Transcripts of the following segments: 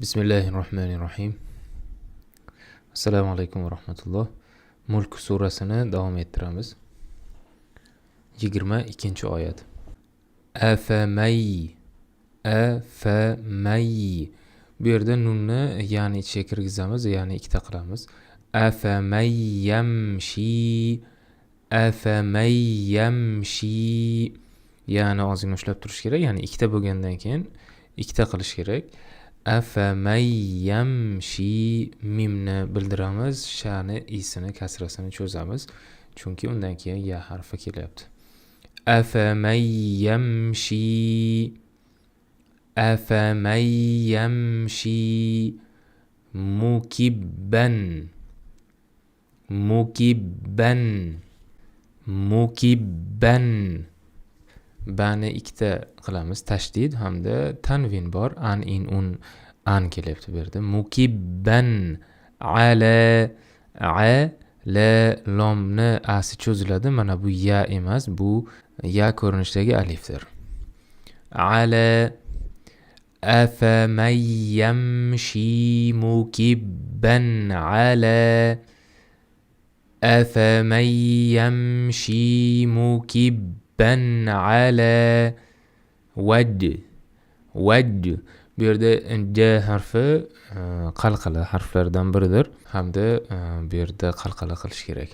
Bismillahirrohmanirrohim. Assalomu alaykum va rahmatulloh. Mulk surasini davom ettiramiz. 22-oyat. Afamay. Afamay. Bu yerda nunni ya'ni ichiga kirgizamiz, ya'ni ikkita qilamiz. Afamay yamshi. Afamay yamshi. Ya'ni ozgina ushlab turish kerak, ya'ni ikkita bo'lgandan keyin ikkita qilish kerak. Afamay yamshi mimni bildiramiz, shani isini kasrasini cho'zamiz, chunki undan keyin ya harfi kelyapti. Afamay yamshi. Afamay yamshi mukibban. Mukibban. Mukibban. Bani ikkita qilamiz, tashdid hamda tanvin bor, an in un an kelyapti bu yerda. Mukibban ala la lomni asi cho'ziladi. Mana bu ya emas, bu ya ko'rinishidagi alifdir. Ala afamay yamshi mukibban ala afamay yamshi mukibban ala wajh. Wajh. Bu yerda j harfi qalqala harflardan biridir. Hamda bu yerda qalqala qilish kerak.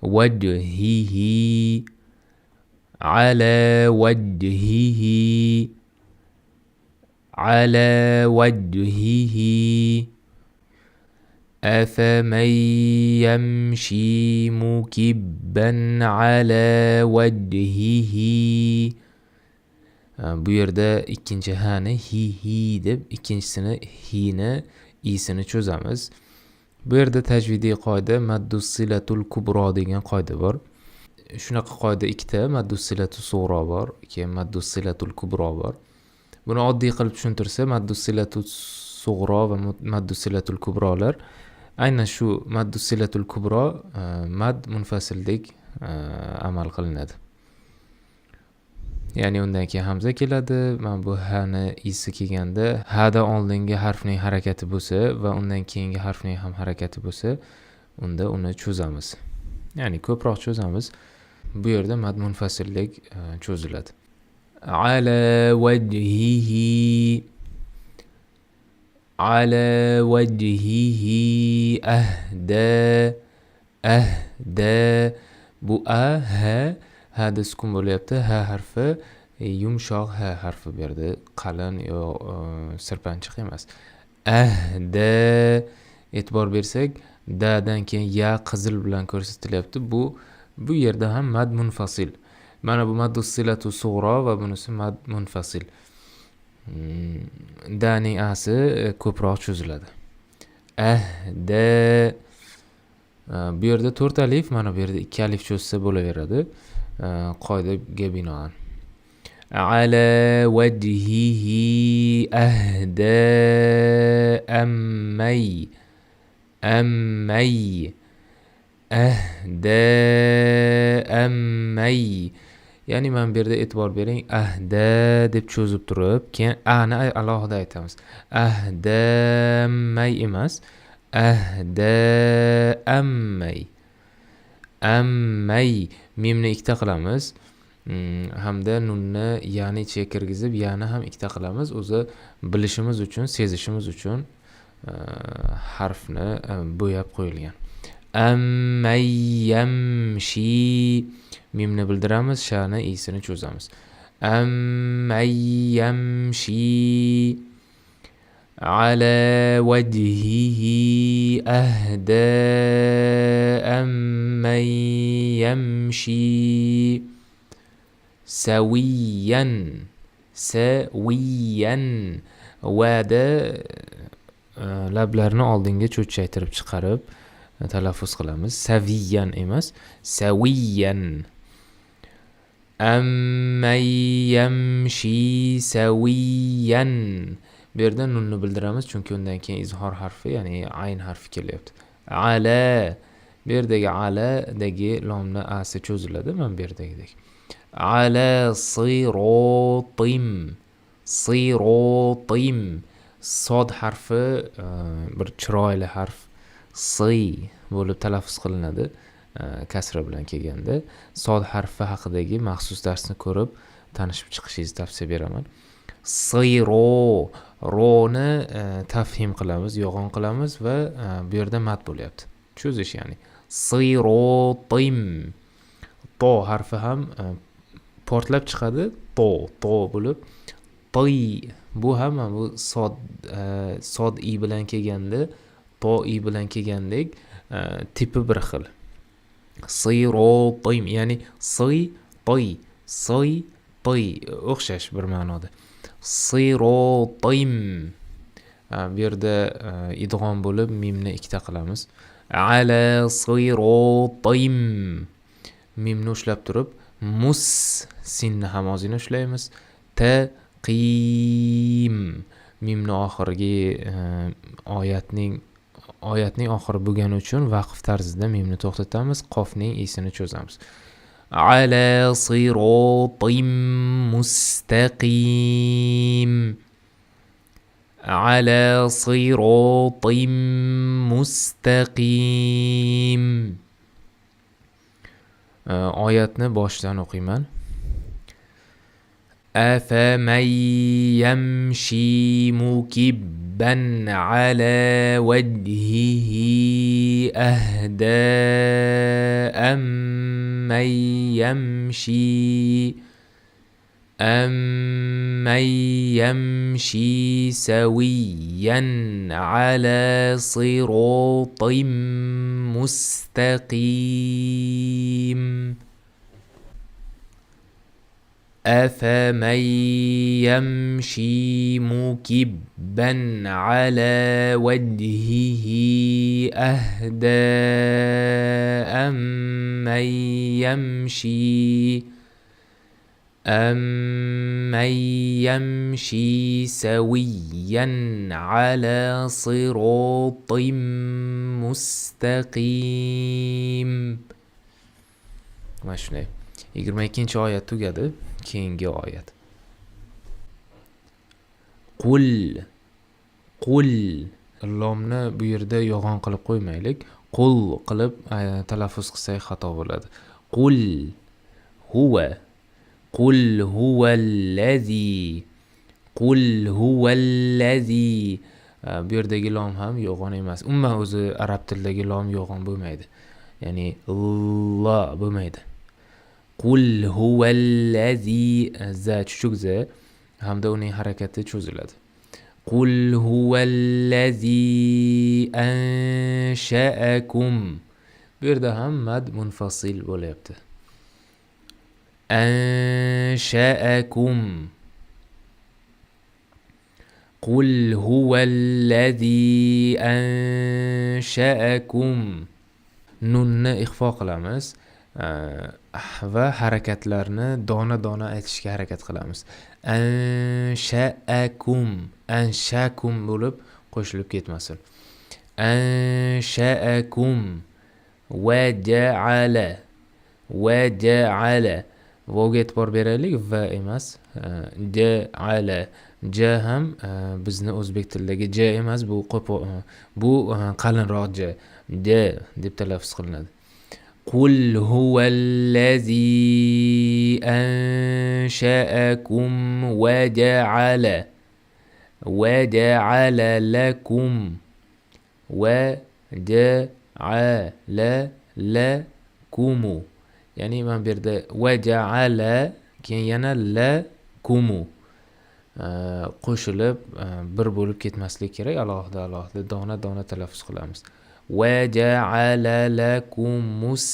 Wajhihi. Ala wajhihi. Ala wajhihi. أفمن يمشي مكبا على وجهه. Bu yerda ikkinchi hani hi deb, ikkinchisini hini isini cho'zamiz. Bu yerda tajvidiy qoida maddus silatul kubro degan qoida bor. Shunaqa qoida ikkita, maddus silatul sug'ro bor, keyin maddus silatul kubro bor. Buni oddiy qilib tushuntirsa, maddus silatul sug'ro va maddus silatul kubrolar aynan shu maddus silatul kubro mad munfasildek amal qilinadi. Ya'ni undan keyin hamza keladi. Mana bu hani isi kelganda hada oldingi harfning harakati bo'lsa va undan keyingi harfning ham harakati bo'lsa, unda uni cho'zamiz. Ya'ni ko'proq cho'zamiz. Bu yerda mad munfasildek cho'ziladi. Ala wajhihi. Ala wajhihi ahda. Ahda. Bu hada sukun bo'lyapti. Ha harfi yumshoq ha harfi bu yerda, qalin yo sirpanchiq emas. Ahda. E'tibor bersak, dadan keyin ya qizil bilan ko'rsatilyapti. Bu yerda ham mad munfasil. Mana bu maddus silatu sug'ro va bunisi mad munfasil. Daning asi ko'proq cho'ziladi. Ahda. Bu yerda 4 alif, mana bu yerda 2 alif cho'zsa bo'laveradi. Qoidaga binoan. Ala wajhihi ahda ammay. Ammay. Ahda ammay. Ya'ni men bu yerda e'tibor bering, ahda deb cho'zib turib, keyin ani alohida aytamiz. Ahda ammay emas, ahda ammay. Ammay. Mimni ikkita qilamiz. Hamda nunni ya'ni ichiga kirgizib, ya'ni ham ikkita qilamiz. O'zi bilishimiz uchun, sezishimiz uchun harfni bo'yab qo'yilgan. Ammay yamshi. Mimni bildiramiz, shani isini cho'zamiz. Ammay yamshi ala wajhihi ahda ammay yamshi sawiyan. Sawiyan. Vada lablarni oldinga cho'chchaytirib chiqarib talaffuz qilamiz. Saviyan emas, sawiyan. Ammay yamshi sawiyan. Bu yerda nunni bildiramiz, chunki undan keyin izhor harfi, ya'ni ayn harfi kelyapti. Ala. Bu yerdagi aladagi lomni asi cho'ziladi, mana bu yerdagidek. Ala sirotim. Sirotim. sod harfi bir chiroyli harf si bo'lib talaffuz qilinadi kasra bilan kelganda. Sod harfi haqidagi maxsus darsni ko'rib tanishib chiqishingizni tavsiya beraman. Siyro, ro'ni tafhim qilamiz, yo'g'on qilamiz va bu yerda mat bo'lyapti. Cho'zish ya'ni. Sirotim. To harfi ham portlab chiqadi. To bo'lib. Toy. Bu ham bu sod i bilan kelganda, to i bilan kelgandek tipi bir xil. Sirotim, ya'ni toy, toy o'xshash bir ma'noda. Sirotim. Bu yerda idg'om bo'lib mimni ikkita qilamiz. Ala sirotim. Mimni ushlab turib, mus sinni ham ozgina ushlaymiz. Taqim. Mimni oxirgi oyatning oxiri bo'lgani uchun vaqf tarzida mimni to'xtatamiz, qofning isini cho'zamiz. Ala sirotim mustaqim. Ala sirotim mustaqim. Oyatni boshdan o'qiyman. أفمن يمشي مكبا على وجهه أهدى أمن يمشي سويا على صراط مستقيم. أفمن يمشي مكبا على وجهه أهدى أمن يمشي سويا على صراط مستقيم. Mana shunday. 22-oyat tugadi. Keyingi oyat. Qul. Lomni bu yerda yo'g'on qilib qo'ymaylik. Qul qilib talaffuz qilsak xato bo'ladi. Qul huvallazi. Bu yerdagi lom ham yo'g'on emas. Umuman o'zi arab tilidagi lom yo'g'on bo'lmaydi. Ya'ni la bo'lmaydi. Qul huvallazi, za chuchuk za hamda uning harakati cho'ziladi. Qul huvallazi ansha'akum. Bu yerda ham mad munfasil bo'lyapti. Ansha'akum. Qul huvallazi ansha'akum. Nunni ixfo qilamiz va harakatlarni dona aytishga harakat qilamiz. Ansha'akum bo'lib qo'shilib ketmasin. Ansha'akum va ja'ala. Vovga e'tibor beraylik, va emas. Ja'ala. Ja ham bizni o'zbek tilidagi ja emas, bu qalinroq ja. Ja deb talaffuz qilinadi. Qul huvallazi ansha'akum va ja'ala lakum ya'ni mana bu yerda va ja'ala keyin yana lakumu qo'shilib bir bo'lib ketmaslik kerak. Alohida dona talaffuz qilamiz. Va ja'ala lakumus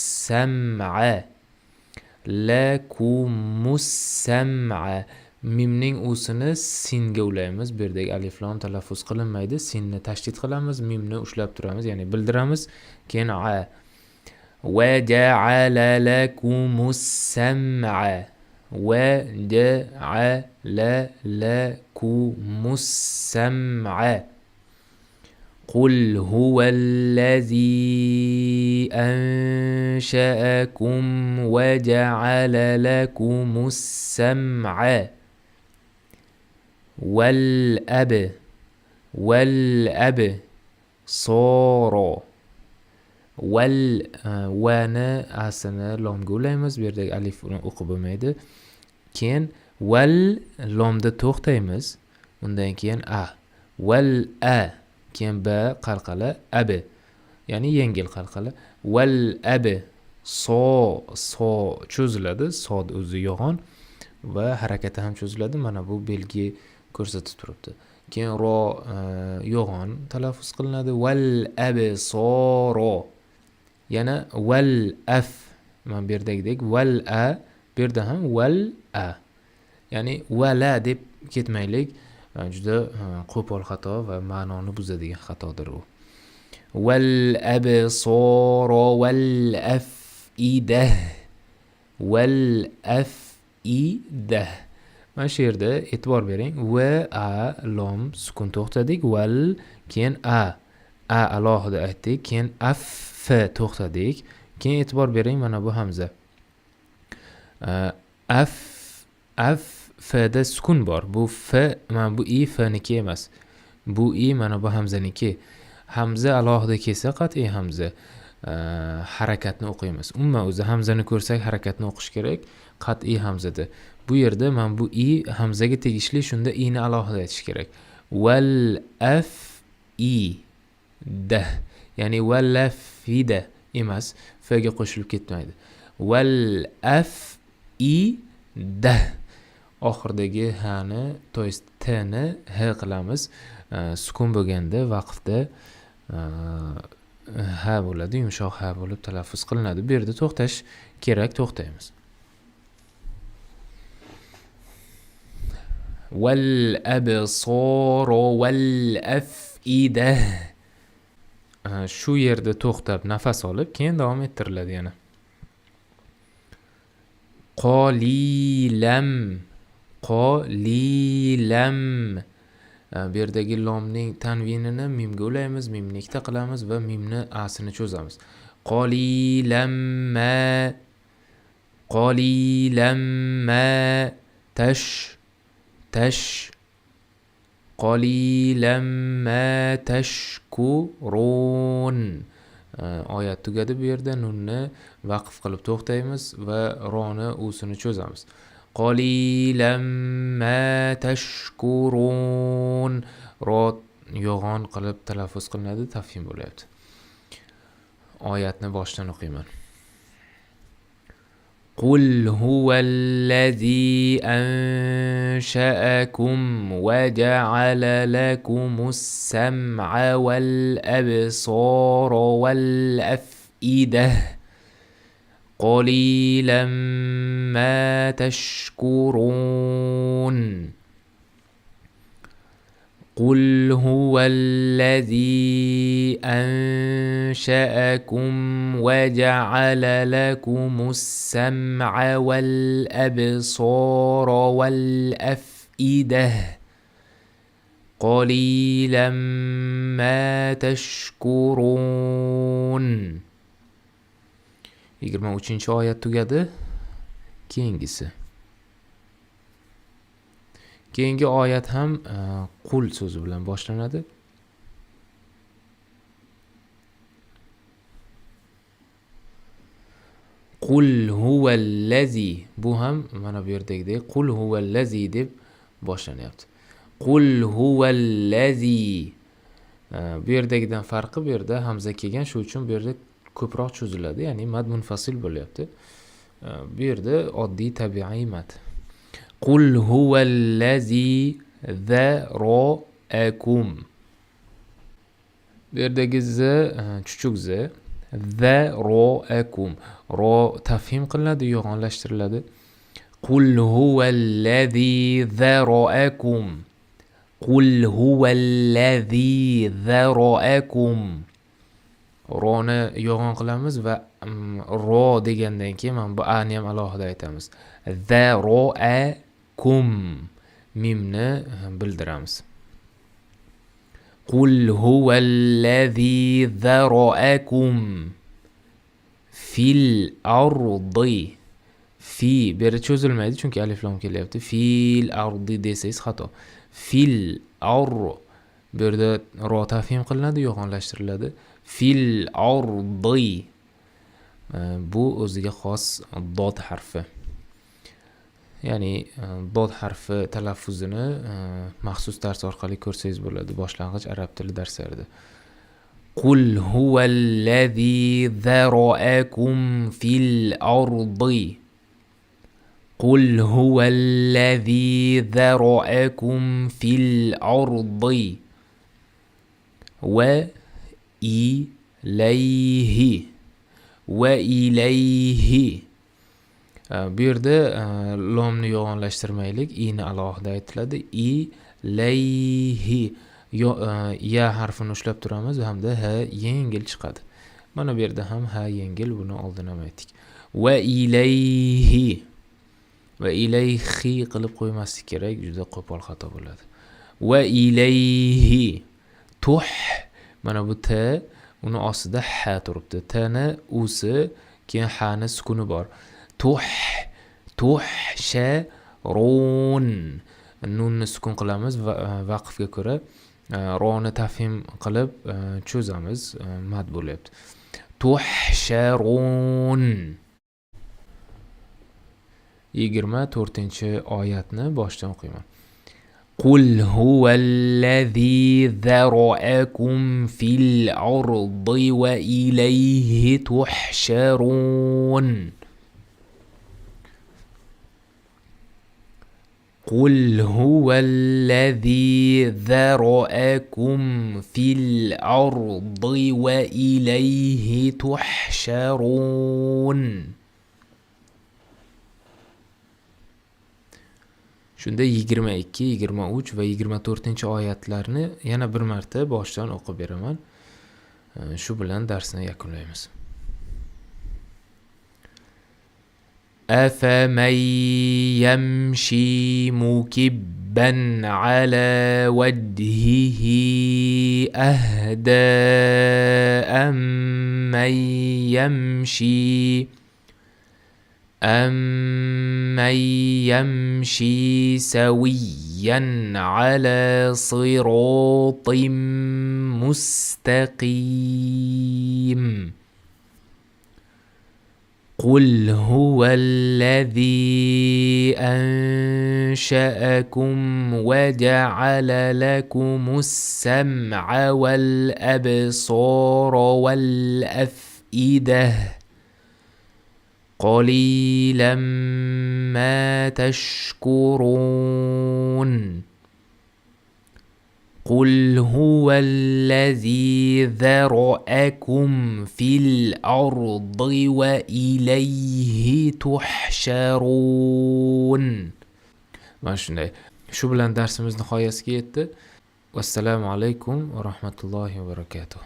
sam'a. Mimning usini singa ulaymiz. Bu yerdagi alif lam talaffuz qilinmaydi. Sinni tashdid qilamiz, mimni ushlab turamiz, ya'ni bildiramiz. Keyin a. Va ja'ala lakumus sam'a. Va ja'ala lakumus sam'a. قل هو الذي أنشأكم وجعل لكم السمع والأب والأبصار vani asini lomga ulaymiz. Bu yerdagi alifni o'qib bo'lmaydi. Keyin val lomda to'xtaymiz. Undan keyin a. Val a. Keyin b qalqala ab. Ya'ni yengil qalqala. Val ab. So cho'ziladi. Sod o'zi yo'g'on va harakati ham cho'ziladi. Mana bu belgi ko'rsatib turibdi. Keyin ro yo'g'on talaffuz qilinadi. Val absoro. Yana val af. Mana bu yerdagidek val a. Bu yerda ham val a. Ya'ni vala deb ketmaylik. Juda qo'pol xato va ma'noni buzadigan xatodir u. Val absoro val afida. Val afida. Mana shu yerda e'tibor bering. Va a lom sukun to'xtadik. Val keyin a alohida aytdik. Keyin af to'xtadik. Keyin e'tibor bering, mana bu hamza. Af fda sukun bor. Bu f, mana bu i fniki emas. Bu i mana bu hamzaniki. Hamza alohida kelsa qat'iy hamza. Harakatni o'qiymiz. Umuman o'zi hamzani ko'rsak harakatni o'qish kerak. Qat'iy hamzada. Bu yerda mana bu i hamzaga tegishli, shunda i ni alohida aytish kerak. Val af i da. Ya'ni val afida emas, f ga qo'shilib ketmaydi. Val af i da. Oxirdagi ha ni, to есть t ni h qilamiz. Sukun bo'lganda vaqfda ha bo'ladi, yumshoq ha bo'lib talaffuz qilinadi. Bu yerda to'xtash kerak, to'xtaymiz. Val absor val afida. Shu yerda to'xtab nafas olib, keyin davom ettiriladi yana. Qalilam. Bu yerdagi lomning tanvinini mimga ulaymiz, mimni ikkita qilamiz va mimni asini cho'zamiz. Qalilamma tash qalilamma tashkurun. Oyat tugadi bu yerda. Nunni vaqf qilib to'xtaymiz va roni usini cho'zamiz. Qalilamma tashkurun. Ro yo'g'on qilib talaffuz qilinadi, tafhim bo'lyapti. Oyatni boshdan o'qiyman. قل هو الذي أنشأكم وجعل لكم السمع والأبصار والأفئدة قليلا ما تشكرون. قل هو الذي أنشأكم وجعل لكم السمع والأبصار والأفئدة قليلا ما تشكرون. 23 oyat tugadi. Keyingisi. Keyingi oyat ham qul so'zi bilan boshlanadi. Qul huvallazi. Bu ham mana bu yerdagidek qul huvallazi deb boshlanyapti. Qul huvallazi. Bu yerdagidan farqi, bu yerda hamza kelgan, shu uchun bu yerda ko'proq cho'ziladi, ya'ni mad munfasil bo'lyapti. Bu yerda oddiy tabiiy mad. Qul huvallazi zara'akum. Bu yerdagi z chuchuk z. Zara'akum. Ro tafhim qilinadi, yo'g'onlashtiriladi. Qul huvallazi zara'akum. Qul huvallazi zara'akum. Roni yo'g'on qilamiz va ro degandan keyin mana bu a ni ham alohida aytamiz. Zara'akum. Mimni bildiramiz. Qul huvallazi zara'akum fil ardi. Fi beri cho'zilmaydi chunki alif lam kelyapti. Fil ardi desangiz xato. Fil ar Bu yerda ro tafhim qilinadi, yo'g'onlashtiriladi. Fil ardi. Bu o'ziga xos dod harfi. Ya'ni dod harfi talaffuzini maxsus dars orqali ko'rsangiz bo'ladi, boshlang'ich arab tili darslarida. Qul huvallazi zara'akum fil ardi. Qul huvallazi zara'akum fil ardi. Wa ilayhi. Wa ilayhi. Bu yerda lomni yo'g'onlashtirmaylik, i'ni alohida aytiladi. Ilayhi. Ya harfini ushlab turamiz hamda ha yengil chiqadi. Mana bu yerda ham ha yengil, buni oldin ham aytdik. Va ilayhi. Va ilayhi qilib qo'ymaslik kerak, juda qo'pol xato bo'ladi. Va ilayhi. Tuh. Mana bu t, uni ostida ha turibdi. T'ni usi, keyin ha'ni sukuni bor. Tuhsharun. Nunni sukun qilamiz va vaqfga ko'ra roni tafhim qilib cho'zamiz, mad bo'lyapti. Tuhsharun. 24-oyatni boshdan o'qiyman. Qul huvallazi zara'akum fil ardi va ilayhi tuhsharun. قل هو الذي ذرأكم في الأرض وإليه تحشرون. Shunda 22, 23 va 24-oyatlarni yana bir marta boshdan o'qib beraman. Shu bilan darsni yakunlaymiz. أفمن يمشي مكبا على وجهه أهدى أمن يمشي سويا على صراط مستقيم. قل هو الذي أنشأكم وجعل لكم السمع والأبصار والأفئدة قليلا ما تشكرون. قل هو الذي ذرأكم في الأرض وإليه تحشرون. Mana shunday. Shu bilan darsimiz nihoyasiga yetdi. Vassalomu alaykum va rahmatullohi va barakatuh.